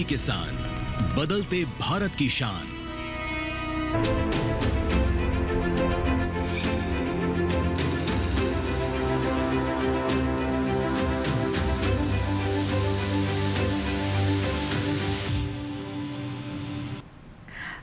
किसान, बदलते भारत की शान।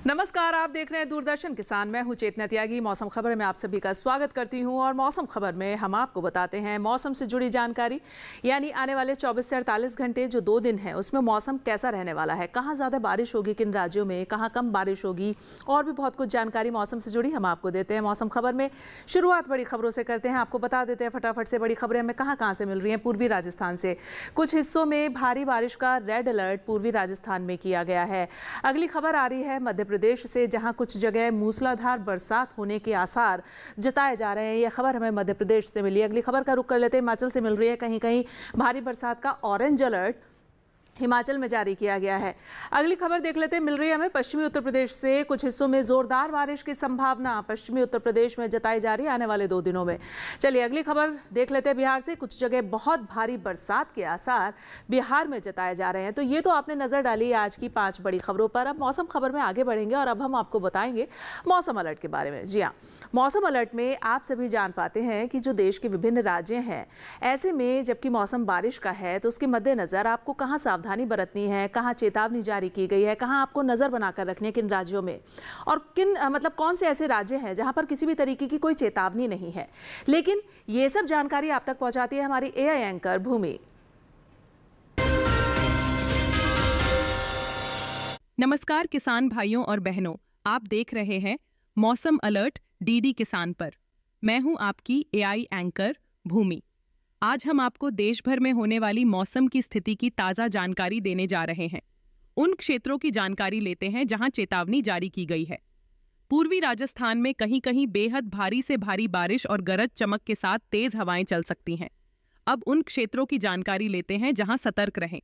नमस्कार, आप देख रहे हैं दूरदर्शन किसान। मैं हूं चेतना त्यागी। मौसम खबर में आप सभी का स्वागत करती हूं और मौसम खबर में हम आपको बताते हैं मौसम से जुड़ी जानकारी, यानी आने वाले 24 से 48 घंटे जो 2 दिन हैं उसमें मौसम कैसा रहने वाला है, कहां ज़्यादा बारिश होगी, किन राज्यों में, कहां कम बारिश होगी, और भी बहुत कुछ जानकारी मौसम से जुड़ी हम आपको देते हैं मौसम खबर में। शुरुआत बड़ी खबरों से करते हैं, आपको बता देते हैं फटाफट से बड़ी खबरें हमें कहाँ से मिल रही हैं। पूर्वी राजस्थान से कुछ हिस्सों में भारी बारिश का रेड अलर्ट पूर्वी राजस्थान में किया गया है। अगली खबर आ रही है मध्य प्रदेश से, जहां कुछ जगह मूसलाधार बरसात होने के आसार जताए जा रहे हैं। यह खबर हमें मध्य प्रदेश से मिली। अगली खबर का रुख कर लेते हैं, हिमाचल से मिल रही है। कहीं कहीं भारी बरसात का ऑरेंज अलर्ट हिमाचल में जारी किया गया है। अगली खबर देख लेते हैं, मिल रही है हमें पश्चिमी उत्तर प्रदेश से। कुछ हिस्सों में जोरदार बारिश की संभावना पश्चिमी उत्तर प्रदेश में जताई जा रही है आने वाले 2 दिनों में। चलिए अगली खबर देख लेते हैं, बिहार से कुछ जगह बहुत भारी बरसात के आसार बिहार में जताए जा रहे हैं। तो ये तो आपने नजर डाली आज की 5 बड़ी खबरों पर। अब मौसम खबर में आगे बढ़ेंगे और अब हम आपको बताएंगे मौसम अलर्ट के बारे में। जी हाँ, मौसम अलर्ट में आप सभी जान पाते हैं कि जो देश के विभिन्न राज्य हैं, ऐसे में जबकि मौसम बारिश का है तो उसके मद्देनजर आपको कहाँ सावधानी बरतनी है, कहां चेतावनी जारी की गई है, कहां आपको नजर बनाकर रखनी है किन राज्यों में, और किन कौन से ऐसे राज्य हैं जहां पर किसी भी तरीके की कोई चेतावनी नहीं है। लेकिन ये सब जानकारी आप तक पहुंचाती है हमारी एआई एंकर भूमि। नमस्कार किसान भाइयों और बहनों, आप देख रहे हैं मौसम अलर्ट डीडी किसान पर। मैं हूं आपकी एआई एंकर भूमि। आज हम आपको देश भर में होने वाली मौसम की स्थिति की ताज़ा जानकारी देने जा रहे हैं। उन क्षेत्रों की जानकारी लेते हैं जहां चेतावनी जारी की गई है। पूर्वी राजस्थान में कहीं कहीं बेहद भारी से भारी बारिश और गरज चमक के साथ तेज हवाएं चल सकती हैं। अब उन क्षेत्रों की जानकारी लेते हैं जहां सतर्क रहें।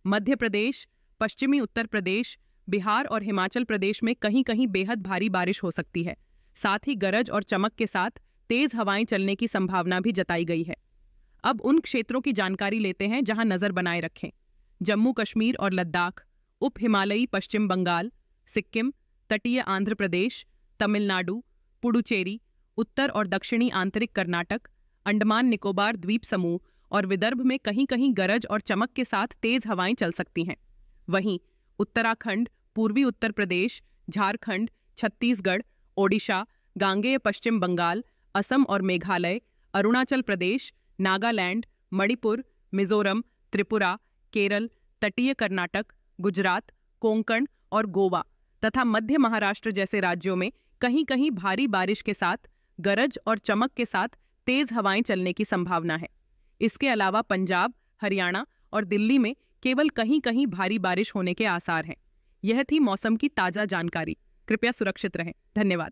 मध्य प्रदेश, पश्चिमी उत्तर प्रदेश, बिहार और हिमाचल प्रदेश में कहीं कहीं बेहद भारी बारिश हो सकती है। साथ ही गरज और चमक के साथ तेज हवाएं चलने की संभावना भी जताई गई है। अब उन क्षेत्रों की जानकारी लेते हैं जहां नजर बनाए रखें। जम्मू कश्मीर और लद्दाख, उप हिमालयी पश्चिम बंगाल, सिक्किम, तटीय आंध्र प्रदेश, तमिलनाडु, पुडुचेरी, उत्तर और दक्षिणी आंतरिक कर्नाटक, अंडमान निकोबार द्वीप समूह और विदर्भ में कहीं कहीं गरज और चमक के साथ तेज हवाएं चल सकती हैं। वहीं उत्तराखंड, पूर्वी उत्तर प्रदेश, झारखंड, छत्तीसगढ़, ओडिशा, गांगेय पश्चिम बंगाल, असम और मेघालय, अरुणाचल प्रदेश, नागालैंड, मणिपुर, मिजोरम, त्रिपुरा, केरल, तटीय कर्नाटक, गुजरात, कोंकण और गोवा तथा मध्य महाराष्ट्र जैसे राज्यों में कहीं कहीं भारी बारिश के साथ गरज और चमक के साथ तेज हवाएं चलने की संभावना है। इसके अलावा पंजाब, हरियाणा और दिल्ली में केवल कहीं कहीं भारी बारिश होने के आसार हैं। यह थी मौसम की ताजा जानकारी। कृपया सुरक्षित रहें। धन्यवाद।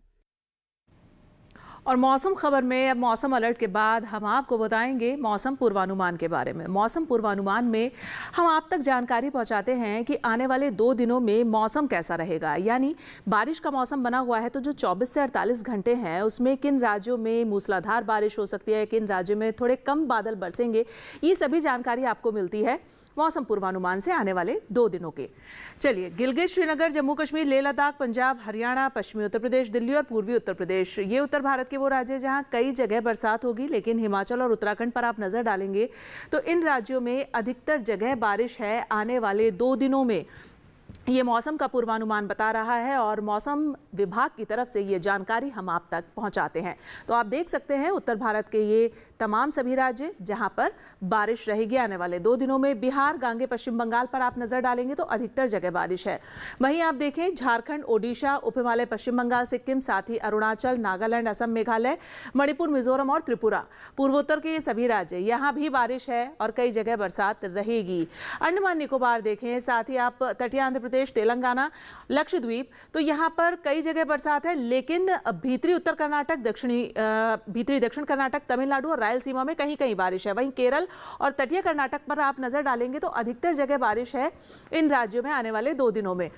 और मौसम खबर में अब मौसम अलर्ट के बाद हम आपको बताएंगे मौसम पूर्वानुमान के बारे में। मौसम पूर्वानुमान में हम आप तक जानकारी पहुंचाते हैं कि आने वाले 2 दिनों में मौसम कैसा रहेगा, यानी बारिश का मौसम बना हुआ है तो जो 24 से 48 घंटे हैं उसमें किन राज्यों में मूसलाधार बारिश हो सकती है, किन राज्यों में थोड़े कम बादल बरसेंगे, ये सभी जानकारी आपको मिलती है मौसम पूर्वानुमान से आने वाले 2 दिनों के। चलिए, गिलगित, श्रीनगर, जम्मू कश्मीर, लेह लद्दाख, पंजाब, हरियाणा, पश्चिमी उत्तर प्रदेश, दिल्ली और पूर्वी उत्तर प्रदेश, ये उत्तर भारत के वो राज्य हैं जहां कई जगह बरसात होगी। लेकिन हिमाचल और उत्तराखंड पर आप नजर डालेंगे तो इन राज्यों में अधिकतर जगह बारिश है आने वाले 2 दिनों में। ये मौसम का पूर्वानुमान बता रहा है और मौसम विभाग की तरफ से ये जानकारी हम आप तक पहुंचाते हैं। तो आप देख सकते हैं उत्तर भारत के ये तमाम सभी राज्य जहां पर बारिश रहेगी आने वाले 2 दिनों में। बिहार, गांगे पश्चिम बंगाल पर आप नजर डालेंगे तो अधिकतर जगह बारिश है। वहीं आप देखें झारखंड, ओडिशा, उप हिमालय पश्चिम बंगाल, सिक्किम, साथ ही अरुणाचल, नागालैंड, असम, मेघालय, मणिपुर, मिजोरम और त्रिपुरा, पूर्वोत्तर के ये सभी राज्य, यहाँ भी बारिश है और कई जगह बरसात रहेगी। अंडमान निकोबार देखें, साथ ही आप तटीय आंध्र प्रदेश, तेलंगाना, लक्षद्वीप, तो यहाँ पर कई जगह बरसात है। लेकिन भीतरी उत्तर कर्नाटक, भीतरी दक्षिण कर्नाटक, तमिलनाडु और रायलसीमा में कहीं कहीं बारिश है। वहीं केरल और तटीय कर्नाटक पर आप नजर डालेंगे तो अधिकतर जगह बारिश है इन राज्यों में आने वाले 2 दिनों में।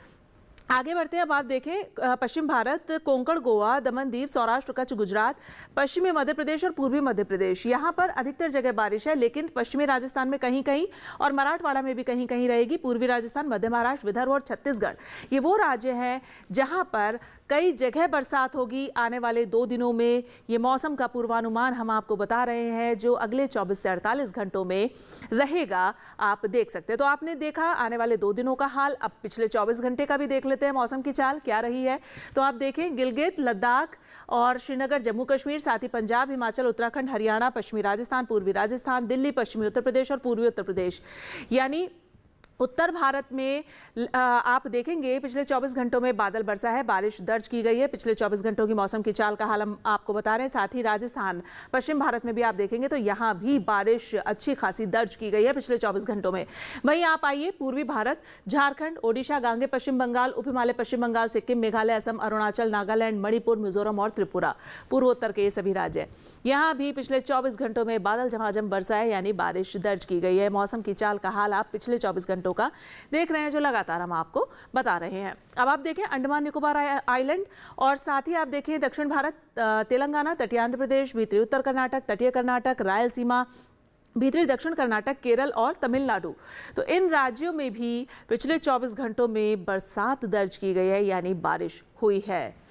आगे बढ़ते हैं। अब आप देखें पश्चिम भारत, कोंकण, गोवा, दमन दीव, सौराष्ट्र, कच्छ, गुजरात, पश्चिमी मध्य प्रदेश और पूर्वी मध्य प्रदेश, यहाँ पर अधिकतर जगह बारिश है, लेकिन पश्चिमी राजस्थान में कहीं कहीं और मराठवाड़ा में भी कहीं कहीं रहेगी। पूर्वी राजस्थान, मध्य महाराष्ट्र, विदर्भ और छत्तीसगढ़, ये वो राज्य हैं जहाँ पर कई जगह बरसात होगी आने वाले 2 दिनों में। ये मौसम का पूर्वानुमान हम आपको बता रहे हैं जो अगले 24 से 48 घंटों में रहेगा, आप देख सकते हैं। तो आपने देखा आने वाले 2 दिनों का हाल, अब पिछले 24 घंटे का भी देख लेते हैं मौसम की चाल क्या रही है। तो आप देखें गिलगित, लद्दाख और श्रीनगर, जम्मू कश्मीर, साथ ही पंजाब, हिमाचल, उत्तराखंड, हरियाणा, पश्चिमी राजस्थान, पूर्वी राजस्थान, दिल्ली, पश्चिमी उत्तर प्रदेश और पूर्वी उत्तर प्रदेश, यानी उत्तर भारत में आप देखेंगे पिछले 24 घंटों में बादल बरसा है, बारिश दर्ज की गई है। पिछले 24 घंटों की मौसम की चाल का हाल हम आपको बता रहे हैं। साथ ही राजस्थान, पश्चिम भारत में भी आप देखेंगे तो यहाँ भी बारिश अच्छी खासी दर्ज की गई है पिछले 24 घंटों में। वहीं आप आइए पूर्वी भारत, झारखंड, ओडिशा, गांगे पश्चिम बंगाल, उप हिमालय पश्चिम बंगाल, सिक्किम, मेघालय, असम, अरुणाचल, नागालैंड, मणिपुर, मिजोरम और त्रिपुरा, पूर्वोत्तर के ये सभी राज्य, यहाँ भी पिछले 24 घंटों में बादल झमाझम बरसा है, यानी बारिश दर्ज की गई है। मौसम की चाल का हाल आप पिछले 24 घंटों का देख रहे हैं जो लगातार हम आपको बता रहे हैं। अब आप देखें अंडमान निकोबार आइलैंड और साथ ही आप देखें दक्षिण भारत, तेलंगाना, तटीय आंध्र प्रदेश, भीतरी उत्तर कर्नाटक, तटीय कर्नाटक, रायलसीमा, भीतरी दक्षिण कर्नाटक, केरल और तमिलनाडु, तो इन राज्यों में भी पिछले 24 घंटों में बरसात दर्ज की गई है, यानी बारिश हुई है।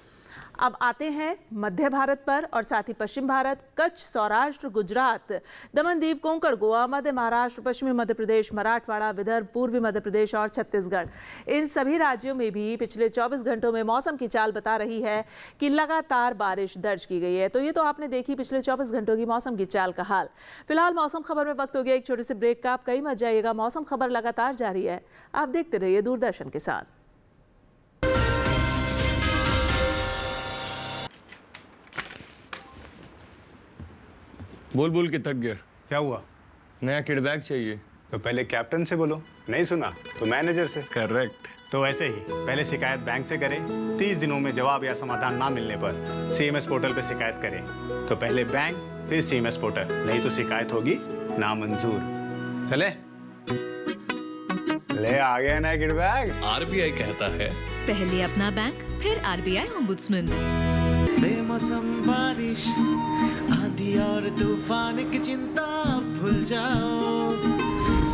अब आते हैं मध्य भारत पर और साथ ही पश्चिम भारत, कच्छ, सौराष्ट्र, गुजरात, दमन दीव, कोंकण, गोवा, मध्य महाराष्ट्र, पश्चिमी मध्य प्रदेश, मराठवाड़ा, विदर्भ, पूर्वी मध्य प्रदेश और छत्तीसगढ़, इन सभी राज्यों में भी पिछले 24 घंटों में मौसम की चाल बता रही है कि लगातार बारिश दर्ज की गई है। तो ये तो आपने देखी पिछले 24 घंटों की मौसम की चाल का हाल। फिलहाल मौसम खबर में वक्त हो गया एक छोटे से ब्रेक का, आप कहीं मत जाइएगा, मौसम खबर लगातार जारी है, आप देखते रहिए दूरदर्शन के साथ। बोल बोल के थक गया। क्या हुआ? नया किड बैग चाहिए। तो पहले कैप्टन से बोलो, नहीं सुना तो मैनेजर से। करेक्ट। तो ऐसे ही पहले शिकायत बैंक से करें, 30 दिनों में जवाब या समाधान ना मिलने पर सीएमएस पोर्टल पे शिकायत करें। तो पहले बैंक फिर सीएमएस पोर्टल, नहीं तो शिकायत होगी नामंजूर। चले ले आ गया नया किड बैग। आरबीआई कहता है पहले अपना बैंक फिर आरबीआई ओम्बुड्समैन। बेमौसम बारिश, आंधी और तूफान की चिंता भूल जाओ,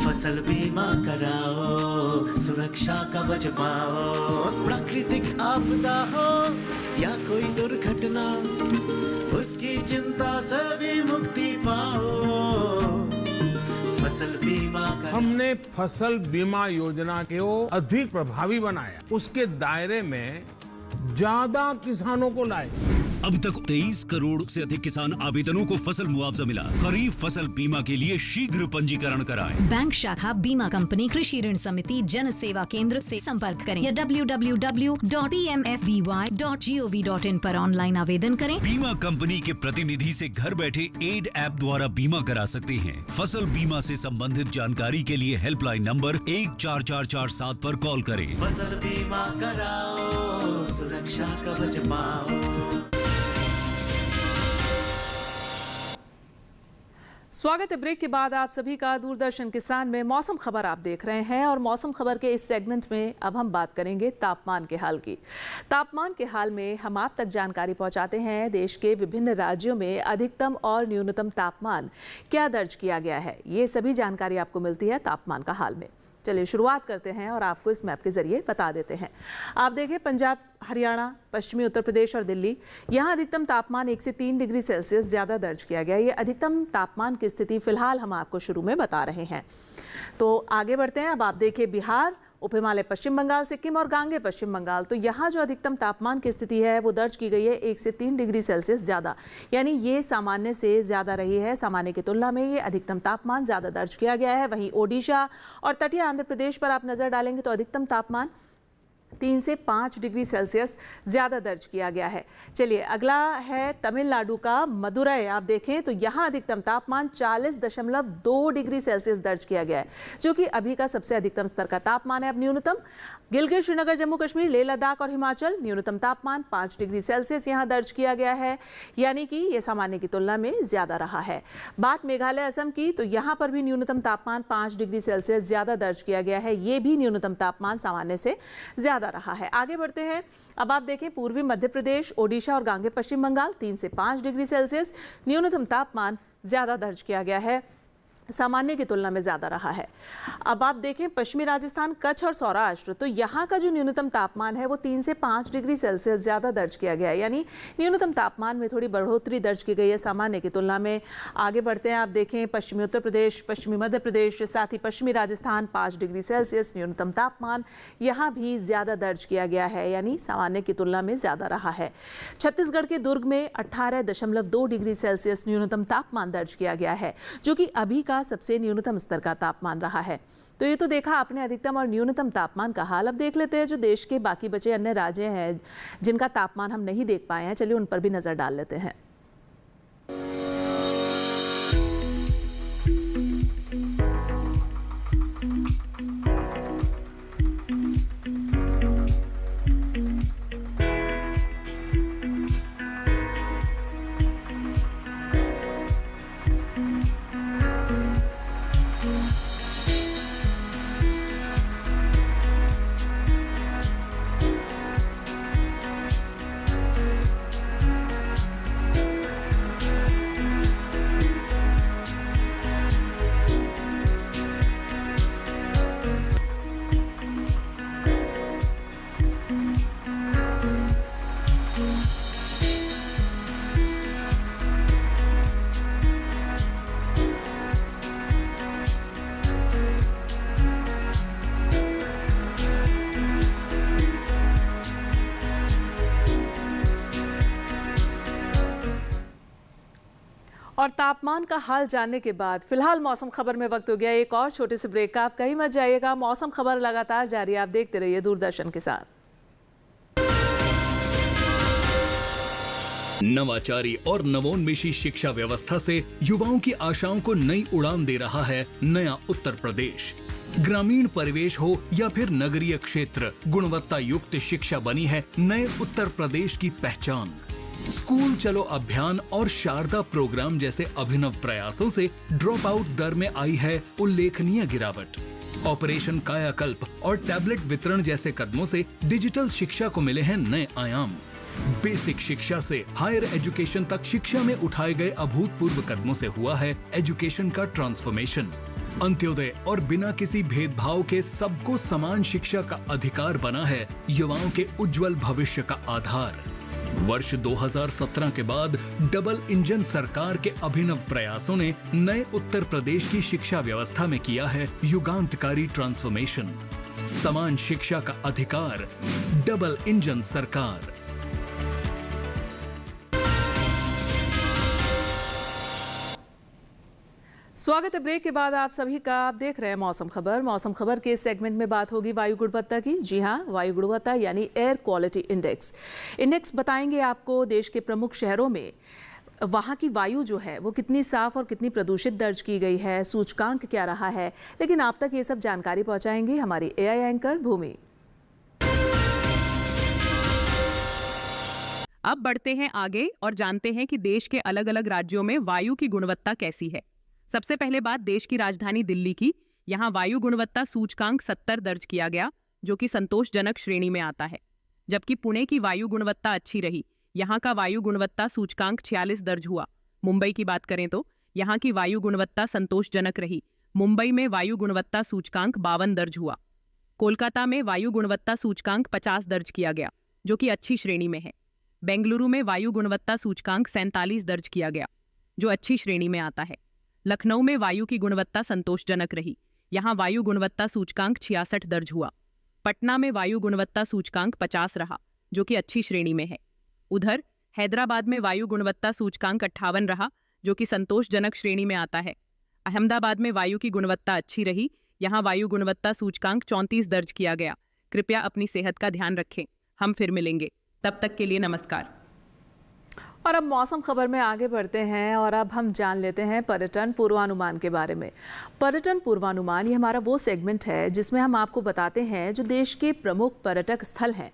फसल बीमा कराओ, सुरक्षा कवच पाओ। प्राकृतिक आपदा हो या कोई दुर्घटना, उसकी चिंता से भी मुक्ति पाओ। फसल बीमा हमने फसल बीमा योजना को अधिक प्रभावी बनाया, उसके दायरे में ज्यादा किसानों को लाए। अब तक 23 करोड़ से अधिक किसान आवेदनों को फसल मुआवजा मिला। खरीफ फसल बीमा के लिए शीघ्र पंजीकरण कराएं। बैंक शाखा, बीमा कंपनी, कृषि ऋण समिति, जन सेवा केंद्र से संपर्क करें या www.pmfby.gov.in पर ऑनलाइन आवेदन करें। बीमा कंपनी के प्रतिनिधि से घर बैठे एड ऐप द्वारा बीमा करा सकते हैं। फसल बीमा से संबंधित जानकारी के लिए हेल्पलाइन नंबर 14447 पर कॉल करें। फसल बीमा कराओ, सुरक्षा कवच पाओ। स्वागत है ब्रेक के बाद आप सभी का दूरदर्शन किसान में। मौसम खबर आप देख रहे हैं और मौसम खबर के इस सेगमेंट में अब हम बात करेंगे तापमान के हाल की। तापमान के हाल में हम आप तक जानकारी पहुंचाते हैं देश के विभिन्न राज्यों में अधिकतम और न्यूनतम तापमान क्या दर्ज किया गया है। ये सभी जानकारी आपको मिलती है तापमान का हाल में। चलिए शुरुआत करते हैं और आपको इस मैप के जरिए बता देते हैं। आप देखें पंजाब, हरियाणा, पश्चिमी उत्तर प्रदेश और दिल्ली, यहाँ अधिकतम तापमान 1 से 3 डिग्री सेल्सियस ज़्यादा दर्ज किया गया। ये अधिकतम तापमान की स्थिति फिलहाल हम आपको शुरू में बता रहे हैं। तो आगे बढ़ते हैं। अब आप देखिए बिहार, उप हिमालय पश्चिम बंगाल, सिक्किम और गांगे पश्चिम बंगाल, तो यहाँ जो अधिकतम तापमान की स्थिति है वो दर्ज की गई है 1 से 3 डिग्री सेल्सियस ज़्यादा, यानी ये सामान्य से ज़्यादा रही है। सामान्य की तुलना में ये अधिकतम तापमान ज़्यादा दर्ज किया गया है। वहीं ओडिशा और तटीय आंध्र प्रदेश पर आप नज़र डालेंगे तो अधिकतम तापमान 3 से 5 डिग्री सेल्सियस ज़्यादा दर्ज किया गया है। चलिए अगला है तमिलनाडु का मदुरई। आप देखें तो यहाँ अधिकतम तापमान 40.2 डिग्री सेल्सियस दर्ज किया गया है, जो कि अभी का सबसे अधिकतम स्तर का तापमान है। अब न्यूनतम गिलगित, श्रीनगर, जम्मू कश्मीर, लेह लद्दाख और हिमाचल, न्यूनतम तापमान 5 डिग्री सेल्सियस यहाँ दर्ज किया गया है, यानी कि ये सामान्य की तुलना में ज़्यादा रहा है। बात मेघालय, असम की, तो यहाँ पर भी न्यूनतम तापमान 5 डिग्री सेल्सियस ज़्यादा दर्ज किया गया है। ये भी न्यूनतम तापमान सामान्य से ज़्यादा ज्यादा रहा है। आगे बढ़ते हैं, अब आप देखें पूर्वी मध्य प्रदेश, ओडिशा और गांगे पश्चिम बंगाल 3 से 5 डिग्री सेल्सियस न्यूनतम तापमान ज्यादा दर्ज किया गया है, सामान्य की तुलना में ज्यादा रहा है। अब आप देखें पश्चिमी राजस्थान, कच्छ और सौराष्ट्र, तो यहाँ का जो न्यूनतम तापमान है वो 3 से 5 डिग्री सेल्सियस ज्यादा दर्ज किया गया है, यानी न्यूनतम तापमान में थोड़ी बढ़ोतरी दर्ज की गई है सामान्य की तुलना में। आगे बढ़ते हैं, आप देखें पश्चिमी उत्तर प्रदेश, पश्चिमी मध्य प्रदेश, साथ ही पश्चिमी राजस्थान 5 डिग्री सेल्सियस न्यूनतम तापमान यहाँ भी ज्यादा दर्ज किया गया है, यानी सामान्य की तुलना में ज्यादा रहा है। छत्तीसगढ़ के दुर्ग में 18.2 डिग्री सेल्सियस न्यूनतम तापमान दर्ज किया गया है, जो कि अभी का सबसे न्यूनतम स्तर का तापमान रहा है। तो ये तो देखा आपने अधिकतम और न्यूनतम तापमान का हाल। अब देख लेते हैं जो देश के बाकी बचे अन्य राज्य हैं जिनका तापमान हम नहीं देख पाए हैं, चलिए उन पर भी नजर डाल लेते हैं। और तापमान का हाल जानने के बाद फिलहाल मौसम खबर में वक्त हो गया एक और छोटे से ब्रेक का। आप कहीं मत जाइएगा, मौसम खबर लगातार जारी है, आप देखते रहिए दूरदर्शन के साथ। नवाचारी और नवोन्मेषी शिक्षा व्यवस्था से युवाओं की आशाओं को नई उड़ान दे रहा है नया उत्तर प्रदेश। ग्रामीण परिवेश हो या फिर नगरीय क्षेत्र, गुणवत्ता युक्त शिक्षा बनी है नए उत्तर प्रदेश की पहचान। स्कूल चलो अभियान और शारदा प्रोग्राम जैसे अभिनव प्रयासों से ड्रॉप आउट दर में आई है उल्लेखनीय गिरावट। ऑपरेशन कायाकल्प और टैबलेट वितरण जैसे कदमों से डिजिटल शिक्षा को मिले हैं नए आयाम। बेसिक शिक्षा से हायर एजुकेशन तक शिक्षा में उठाए गए अभूतपूर्व कदमों से हुआ है एजुकेशन का ट्रांसफॉर्मेशन। अंत्योदय और बिना किसी भेदभाव के सबको समान शिक्षा का अधिकार बना है युवाओं के उज्जवल भविष्य का आधार। वर्ष 2017 के बाद डबल इंजन सरकार के अभिनव प्रयासों ने नए उत्तर प्रदेश की शिक्षा व्यवस्था में किया है युगांतकारी ट्रांसफॉर्मेशन। समान शिक्षा का अधिकार, डबल इंजन सरकार। स्वागत है ब्रेक के बाद आप सभी का। आप देख रहे हैं मौसम खबर। मौसम खबर के सेगमेंट में बात होगी वायु गुणवत्ता की। जी हाँ, वायु गुणवत्ता यानी एयर क्वालिटी इंडेक्स बताएंगे आपको देश के प्रमुख शहरों में वहाँ की वायु जो है वो कितनी साफ और कितनी प्रदूषित दर्ज की गई है, सूचकांक क्या रहा है। लेकिन आप तक ये सब जानकारी पहुँचाएंगी हमारी AI एंकर भूमि। अब बढ़ते हैं आगे और जानते हैं कि देश के अलग अलग राज्यों में वायु की गुणवत्ता कैसी है। सबसे पहले बात देश की राजधानी दिल्ली की। यहाँ वायु गुणवत्ता सूचकांक 70 दर्ज किया गया, जो कि संतोषजनक श्रेणी में आता है। जबकि पुणे की वायु गुणवत्ता अच्छी रही, यहाँ का वायु गुणवत्ता सूचकांक 46 दर्ज हुआ। मुंबई की बात करें तो यहाँ की वायु गुणवत्ता संतोषजनक रही। मुंबई में वायु गुणवत्ता सूचकांक 52 दर्ज हुआ। कोलकाता में वायु गुणवत्ता सूचकांक 50 दर्ज किया गया, जो कि अच्छी श्रेणी में है। बेंगलुरु में वायु गुणवत्ता सूचकांक 47 दर्ज किया गया, जो अच्छी श्रेणी में आता है। लखनऊ में वायु की गुणवत्ता संतोषजनक रही, यहाँ वायु गुणवत्ता सूचकांक 66 दर्ज हुआ। पटना में वायु गुणवत्ता सूचकांक 50 रहा, जो कि अच्छी श्रेणी में है। उधर हैदराबाद में वायु गुणवत्ता सूचकांक 58 रहा, जो कि संतोषजनक श्रेणी में आता है। अहमदाबाद में वायु की गुणवत्ता अच्छी रही, यहाँ वायु गुणवत्ता सूचकांक 34 दर्ज किया गया। कृपया अपनी सेहत का ध्यान रखें। हम फिर मिलेंगे, तब तक के लिए नमस्कार। और अब मौसम खबर में आगे बढ़ते हैं और अब हम जान लेते हैं पर्यटन पूर्वानुमान के बारे में। पर्यटन पूर्वानुमान ये हमारा वो सेगमेंट है जिसमें हम आपको बताते हैं जो देश के प्रमुख पर्यटक स्थल हैं,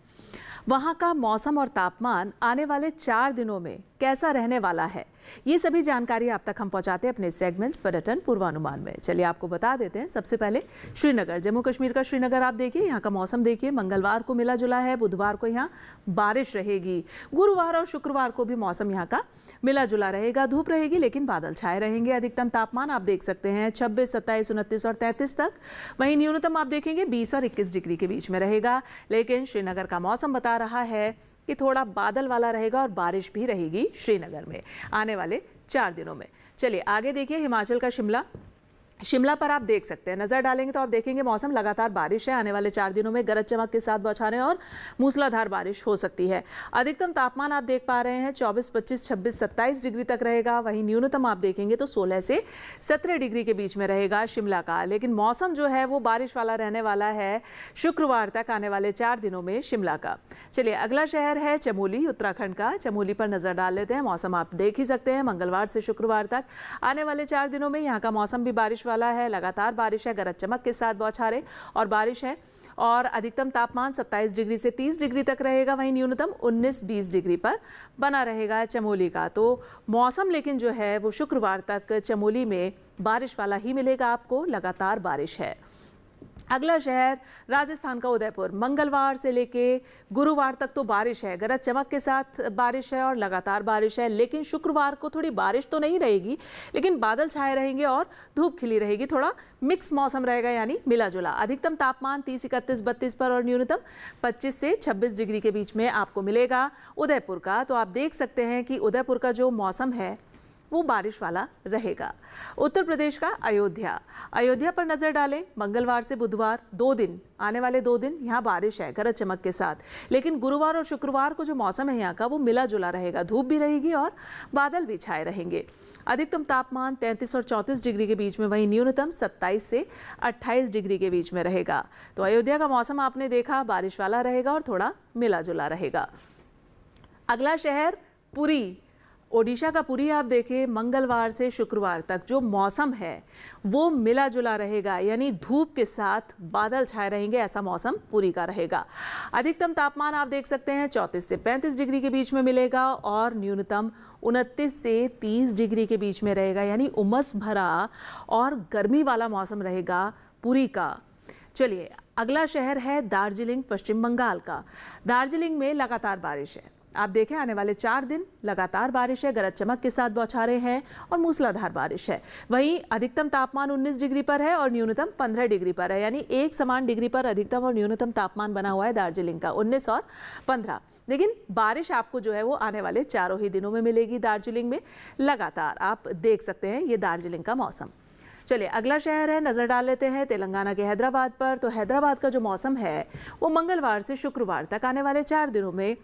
वहाँ का मौसम और तापमान आने वाले 4 दिनों में कैसा रहने वाला है, ये सभी जानकारी आप तक हम पहुंचाते हैं अपने सेगमेंट पर्यटन पूर्वानुमान में। चलिए आपको बता देते हैं। सबसे पहले श्रीनगर, जम्मू कश्मीर का श्रीनगर आप देखिए, यहाँ का मौसम देखिए। मंगलवार को मिला जुला है, बुधवार को यहाँ बारिश रहेगी, गुरुवार और शुक्रवार को भी मौसम यहाँ का मिला जुला रहेगा, धूप रहेगी लेकिन बादल छाए रहेंगे। अधिकतम तापमान आप देख सकते हैं 26, 27, 29 और 33 तक। वहीं न्यूनतम आप देखेंगे 20 और 21 डिग्री के बीच में रहेगा। लेकिन श्रीनगर का मौसम बता रहा है कि थोड़ा बादल वाला रहेगा और बारिश भी रहेगी श्रीनगर में आने वाले 4 दिनों में। चलिए आगे देखिए, हिमाचल का शिमला पर आप देख सकते हैं, नजर डालेंगे तो आप देखेंगे मौसम लगातार बारिश है। आने वाले 4 दिनों में गरज चमक के साथ बौछारें और मूसलाधार बारिश हो सकती है। अधिकतम तापमान आप देख पा रहे हैं 24, 25, 26, 27 डिग्री तक रहेगा। वहीं न्यूनतम आप देखेंगे तो 16 से 17 डिग्री के बीच में रहेगा शिमला का। लेकिन मौसम जो है वो बारिश वाला रहने वाला है शुक्रवार तक, आने वाले 4 दिनों में शिमला का। चलिए अगला शहर है चमोली, उत्तराखंड का। चमोली पर नजर डाल लेते हैं। मौसम आप देख ही सकते हैं, मंगलवार से शुक्रवार तक आने वाले 4 दिनों में यहाँ का मौसम भी बारिश वाला है। लगातार बारिश है, गरज चमक के साथ बौछारें और बारिश है। और अधिकतम तापमान 27 डिग्री से 30 डिग्री तक रहेगा। वहीं न्यूनतम 19-20 डिग्री पर बना रहेगा चमोली का। तो मौसम लेकिन जो है वो शुक्रवार तक चमोली में बारिश वाला ही मिलेगा आपको, लगातार बारिश है। अगला शहर राजस्थान का उदयपुर, मंगलवार से लेके गुरुवार तक तो बारिश है, गरज चमक के साथ बारिश है और लगातार बारिश है। लेकिन शुक्रवार को थोड़ी बारिश तो नहीं रहेगी, लेकिन बादल छाए रहेंगे और धूप खिली रहेगी, थोड़ा मिक्स मौसम रहेगा यानी मिला जुला। अधिकतम तापमान 30, 31, 32 पर और न्यूनतम 25 से 26 डिग्री के बीच में आपको मिलेगा उदयपुर का। तो आप देख सकते हैं कि उदयपुर का जो मौसम है वो बारिश वाला रहेगा। उत्तर प्रदेश का अयोध्या पर नजर डालें, मंगलवार से बुधवार 2 दिन, आने वाले 2 दिन यहाँ बारिश है गरज चमक के साथ। लेकिन गुरुवार और शुक्रवार को जो मौसम है यहाँ का वो मिला जुला रहेगा, धूप भी रहेगी और बादल भी छाए रहेंगे। अधिकतम तापमान 33 और 34 डिग्री के बीच में, वहीं न्यूनतम 27 से 28 डिग्री के बीच में रहेगा। तो अयोध्या का मौसम आपने देखा बारिश वाला रहेगा और थोड़ा मिला जुला रहेगा। अगला शहर पुरी, ओडिशा का पुरी आप देखें, मंगलवार से शुक्रवार तक जो मौसम है वो मिला जुला रहेगा, यानी धूप के साथ बादल छाए रहेंगे, ऐसा मौसम पुरी का रहेगा। अधिकतम तापमान आप देख सकते हैं 34 से 35 डिग्री के बीच में मिलेगा और न्यूनतम 29 से 30 डिग्री के बीच में रहेगा, यानी उमस भरा और गर्मी वाला मौसम रहेगा पुरी का। चलिए अगला शहर है दार्जिलिंग, पश्चिम बंगाल का। दार्जिलिंग में लगातार बारिश है, आप देखें आने वाले 4 दिन लगातार बारिश है, गरज चमक के साथ बौछारें हैं और मूसलाधार बारिश है। वहीं अधिकतम तापमान 19 डिग्री पर है और न्यूनतम 15 डिग्री पर है, यानी एक समान डिग्री पर अधिकतम और न्यूनतम तापमान बना हुआ है दार्जिलिंग का, 19 और 15। लेकिन बारिश आपको जो है वो आने वाले 4 ही दिनों में मिलेगी दार्जिलिंग में लगातार, आप देख सकते हैं ये दार्जिलिंग का मौसम। चलिए अगला शहर है, नजर डाल लेते हैं तेलंगाना के हैदराबाद पर। तो हैदराबाद का जो मौसम है वो मंगलवार से शुक्रवार तक आने वाले 4 दिनों में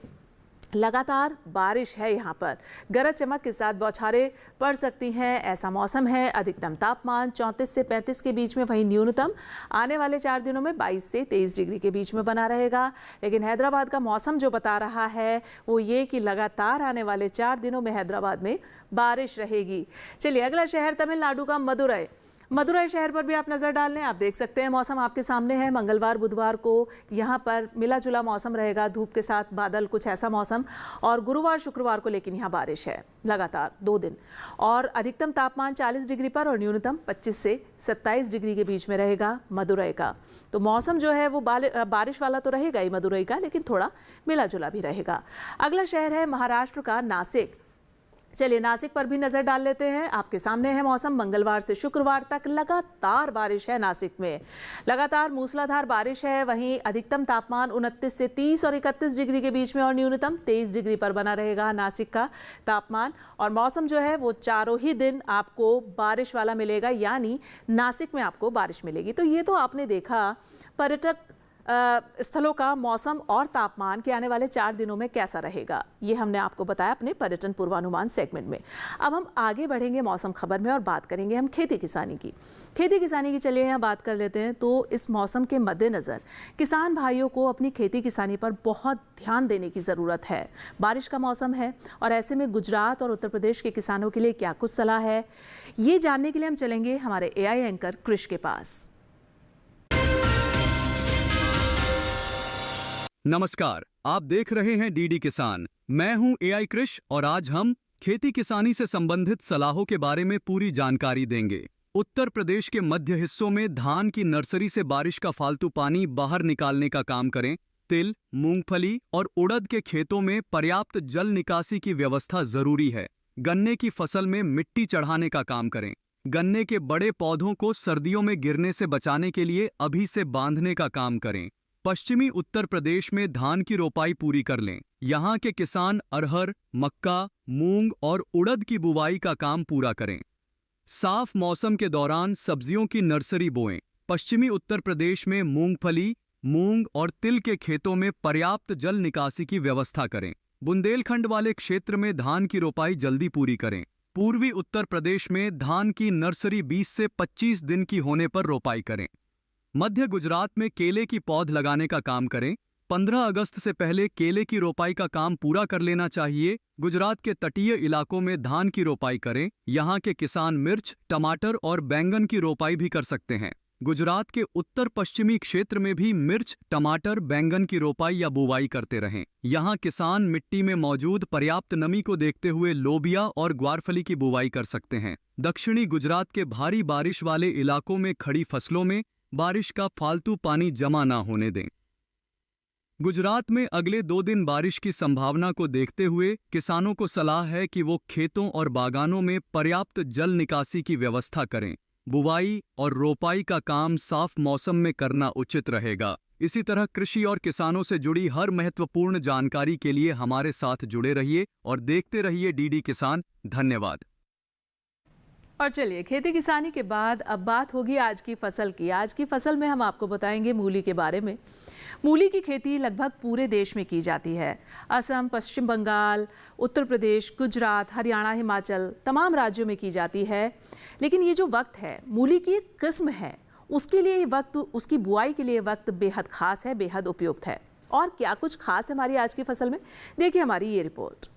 लगातार बारिश है। यहाँ पर गरज चमक के साथ बौछारें पड़ सकती हैं, ऐसा मौसम है। अधिकतम तापमान 34 से 35 के बीच में, वहीं न्यूनतम आने वाले 4 दिनों में 22 से 23 डिग्री के बीच में बना रहेगा। लेकिन हैदराबाद का मौसम जो बता रहा है वो ये कि लगातार आने वाले 4 दिनों में हैदराबाद में बारिश रहेगी। चलिए अगला शहर तमिलनाडु का मदुरई शहर पर भी आप नज़र डाल लें, आप देख सकते हैं मौसम आपके सामने है। मंगलवार बुधवार को यहाँ पर मिला जुला मौसम रहेगा, धूप के साथ बादल, कुछ ऐसा मौसम। और गुरुवार शुक्रवार को लेकिन यहाँ बारिश है लगातार 2 दिन और अधिकतम तापमान 40 डिग्री पर और न्यूनतम 25 से 27 डिग्री के बीच में रहेगा मदुरई का। तो मौसम जो है वो बारिश वाला तो रहेगा ही मदुरई का, लेकिन थोड़ा मिला जुला भी रहेगा। अगला शहर है महाराष्ट्र का नासिक। चलिए नासिक पर भी नजर डाल लेते हैं, आपके सामने है मौसम। मंगलवार से शुक्रवार तक लगातार बारिश है नासिक में, लगातार मूसलाधार बारिश है। वहीं अधिकतम तापमान 29 से 30 और 31 डिग्री के बीच में और न्यूनतम 23 डिग्री पर बना रहेगा नासिक का तापमान। और मौसम जो है वो 4 ही दिन आपको बारिश वाला मिलेगा, यानी नासिक में आपको बारिश मिलेगी। तो ये तो आपने देखा पर्यटक स्थलों का मौसम और तापमान के आने वाले 4 दिनों में कैसा रहेगा, ये हमने आपको बताया अपने पर्यटन पूर्वानुमान सेगमेंट में। अब हम आगे बढ़ेंगे मौसम खबर में और बात करेंगे हम खेती किसानी की। चलिए यहाँ बात कर लेते हैं। तो इस मौसम के मद्देनज़र किसान भाइयों को अपनी खेती किसानी पर बहुत ध्यान देने की ज़रूरत है। बारिश का मौसम है और ऐसे में गुजरात और उत्तर प्रदेश के किसानों के लिए क्या कुछ सलाह है, ये जानने के लिए हम चलेंगे हमारे AI एंकर कृष के पास। नमस्कार, आप देख रहे हैं डीडी किसान। मैं हूं AI कृष और आज हम खेती किसानी से संबंधित सलाहों के बारे में पूरी जानकारी देंगे। उत्तर प्रदेश के मध्य हिस्सों में धान की नर्सरी से बारिश का फालतू पानी बाहर निकालने का काम करें। तिल, मूंगफली और उड़द के खेतों में पर्याप्त जल निकासी की व्यवस्था जरूरी है। गन्ने की फसल में मिट्टी चढ़ाने का काम करें। गन्ने के बड़े पौधों को सर्दियों में गिरने से बचाने के लिए अभी से बांधने का काम करें। पश्चिमी उत्तर प्रदेश में धान की रोपाई पूरी कर लें। यहाँ के किसान अरहर, मक्का, मूंग और उड़द की बुवाई का काम पूरा करें। साफ मौसम के दौरान सब्जियों की नर्सरी बोएं। पश्चिमी उत्तर प्रदेश में मूंगफली, मूंग और तिल के खेतों में पर्याप्त जल निकासी की व्यवस्था करें। बुंदेलखंड वाले क्षेत्र में धान की रोपाई जल्दी पूरी करें। पूर्वी उत्तर प्रदेश में धान की नर्सरी 20 से 25 दिन की होने पर रोपाई करें। मध्य गुजरात में केले की पौध लगाने का काम करें। 15 अगस्त से पहले केले की रोपाई का काम पूरा कर लेना चाहिए। गुजरात के तटीय इलाकों में धान की रोपाई करें। यहाँ के किसान मिर्च, टमाटर और बैंगन की रोपाई भी कर सकते हैं। गुजरात के उत्तर पश्चिमी क्षेत्र में भी मिर्च, टमाटर, बैंगन की रोपाई या बुवाई करते रहें। यहाँ किसान मिट्टी में मौजूद पर्याप्त नमी को देखते हुए लोबिया और ग्वारफली की बुवाई कर सकते हैं। दक्षिणी गुजरात के भारी बारिश वाले इलाकों में खड़ी फसलों में बारिश का फालतू पानी जमा ना होने दें। गुजरात में अगले 2 दिन बारिश की संभावना को देखते हुए किसानों को सलाह है कि वो खेतों और बागानों में पर्याप्त जल निकासी की व्यवस्था करें। बुवाई और रोपाई का काम साफ मौसम में करना उचित रहेगा। इसी तरह कृषि और किसानों से जुड़ी हर महत्वपूर्ण जानकारी के लिए हमारे साथ जुड़े रहिए और देखते रहिए डीडी किसान। धन्यवाद। और चलिए, खेती किसानी के बाद अब बात होगी आज की फसल की। आज की फसल में हम आपको बताएंगे मूली के बारे में। मूली की खेती लगभग पूरे देश में की जाती है। असम, पश्चिम बंगाल, उत्तर प्रदेश, गुजरात, हरियाणा, हिमाचल तमाम राज्यों में की जाती है। लेकिन ये जो वक्त है, मूली की एक किस्म है, उसके लिए वक्त, उसकी बुआई के लिए वक्त बेहद खास है, बेहद उपयुक्त है। और क्या कुछ खास है हमारी आज की फसल में, देखिए हमारी ये रिपोर्ट।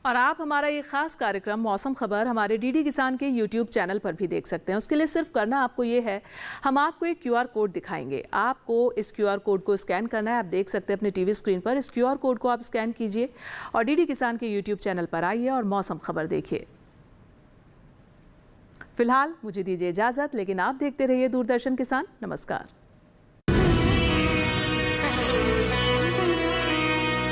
और आप हमारा ये खास कार्यक्रम मौसम खबर हमारे डीडी किसान के यूट्यूब चैनल पर भी देख सकते हैं। उसके लिए सिर्फ करना आपको ये है, हम आपको एक QR कोड दिखाएंगे। आपको इस QR कोड को स्कैन करना है। आप देख सकते हैं अपने टीवी स्क्रीन पर। इस QR कोड को आप स्कैन कीजिए और डीडी किसान के यूट्यूब चैनल पर आइए और मौसम खबर देखिए। फिलहाल मुझे दीजिए इजाज़त, लेकिन आप देखते रहिए दूरदर्शन किसान। नमस्कार।